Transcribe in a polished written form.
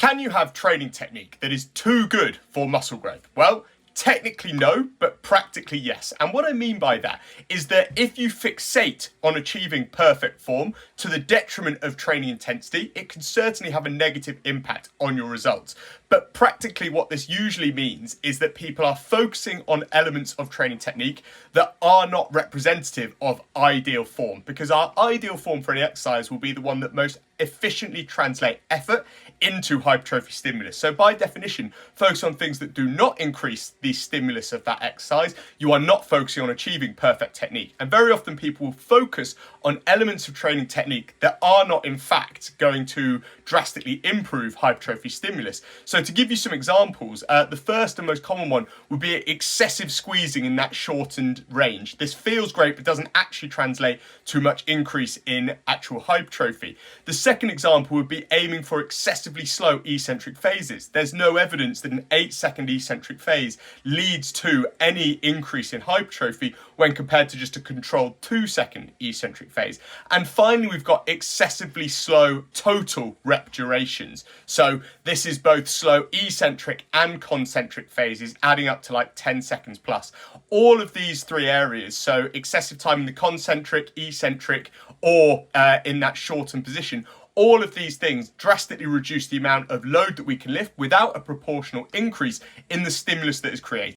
Can you have training technique that is too good for muscle growth? Well, technically no, but practically yes. And what I mean by that is that if you fixate on achieving perfect form to the detriment of training intensity, it can certainly have a negative impact on your results. But practically what this usually means is that people are focusing on elements of training technique that are not representative of ideal form, because our ideal form for any exercise will be the one that most efficiently translate effort into hypertrophy stimulus. So by definition, focus on things that do not increase the stimulus of that exercise. You are not focusing on achieving perfect technique. And very often people will focus on elements of training technique that are not in fact going to drastically improve hypertrophy stimulus. So to give you some examples, the first and most common one would be excessive squeezing in that shortened range. This feels great, but doesn't actually translate to much increase in actual hypertrophy. The second example would be aiming for excessively slow eccentric phases. There's no evidence that an 8-second eccentric phase leads to any increase in hypertrophy when compared to just a controlled 2-second eccentric phase. And finally, we've got excessively slow total rep durations. So this is both slow eccentric and concentric phases, adding up to like 10 seconds plus. All of these three areas, so excessive time in the concentric, eccentric, or in that shortened position, all of these things drastically reduce the amount of load that we can lift without a proportional increase in the stimulus that is created.